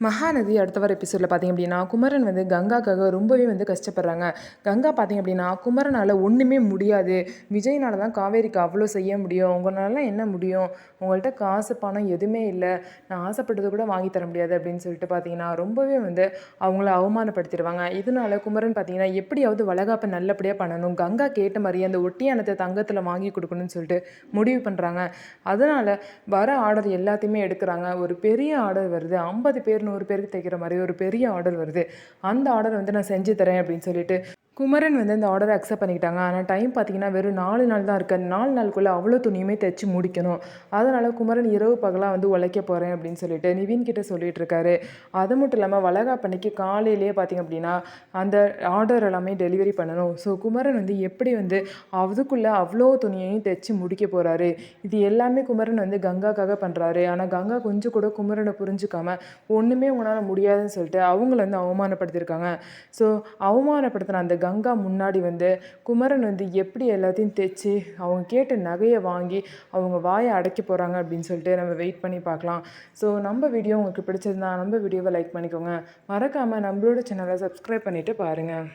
மகாநதி அடுத்த வர எபிசோடில் பார்த்திங்க அப்படின்னா குமரன் வந்து கங்காக்காக ரொம்பவே வந்து கஷ்டப்படுறாங்க. கங்கா பார்த்திங்க அப்படின்னா குமரனால் ஒன்றுமே முடியாது, விஜய்னால தான் காவேரிக்கு அவ்வளோ செய்ய முடியும், உங்களால என்ன முடியும், உங்கள்கிட்ட காசு பணம் எதுவுமே இல்லை, நான் ஆசைப்பட்டது கூட வாங்கி தர முடியாது அப்படின்னு சொல்லிட்டு பார்த்திங்கன்னா ரொம்பவே வந்து அவங்கள அவமானப்படுத்திடுவாங்க. இதனால குமரன் பார்த்திங்கன்னா எப்படியாவது வளகாப்பை நல்லபடியாக பண்ணணும், கங்கா கேட்ட மாதிரியே அந்த ஒட்டியானத்தை தங்கத்தில் வாங்கி கொடுக்கணும்னு சொல்லிட்டு முடிவு பண்ணுறாங்க. அதனால் வர ஆர்டர் எல்லாத்தையுமே எடுக்கிறாங்க. ஒரு பெரிய ஆர்டர் வருது, 50 பேர் 100 பேருக்கு தைக்கிற மாதிரி ஒரு பெரிய ஆர்டர் வருது. அந்த ஆர்டர் வந்து நான் செஞ்சு தரேன் அப்படின்னு சொல்லிட்டு குமரன் வந்து அந்த ஆர்டரை அக்செப்ட் பண்ணிக்கிட்டாங்க. ஆனால் டைம் பார்த்தீங்கன்னா வெறும் 4 நாள் தான் இருக்குது. அந்த 4 நாளுக்குள்ளே அவ்வளோ துணியுமே தைச்சி முடிக்கணும். அதனால் குமரன் இரவு பகலாக வந்து உழைக்க போகிறேன் அப்படின்னு சொல்லிட்டு நிவின் கிட்ட சொல்லிட்டு இருக்காரு. அது மட்டும் இல்லாமல் வளகாப்பன்னைக்கு காலையிலேயே பார்த்திங்க அப்படின்னா அந்த ஆர்டர் எல்லாமே டெலிவரி பண்ணணும். ஸோ குமரன் வந்து எப்படி வந்து அதுக்குள்ளே அவ்வளோ துணியையும் தைச்சி முடிக்க போகிறாரு. இது எல்லாமே குமரன் வந்து கங்காக்காக பண்ணுறாரு. ஆனால் கங்கா கொஞ்சம் கூட குமரனை புரிஞ்சுக்காம ஒன்றுமே உங்களால் முடியாதுன்னு சொல்லிட்டு அவங்கள வந்து அவமானப்படுத்தியிருக்காங்க. ஸோ அவமானப்படுத்தின அந்த கங்கா முன்னாடி வந்து குமரன் வந்து எப்படி எல்லாத்தையும் தைச்சி அவங்க கேட்ட நகையை வாங்கி அவங்க வாயை அடைக்க போகிறாங்க அப்படின்னு சொல்லிட்டு நம்ம வெயிட் பண்ணி பார்க்கலாம். ஸோ நம்ம வீடியோ உங்களுக்கு பிடிச்சிருந்தா நம்ம வீடியோவை லைக் பண்ணிக்கோங்க. மறக்காமல் நம்மளோட சேனலை சப்ஸ்கிரைப் பண்ணிவிட்டு பாருங்கள்.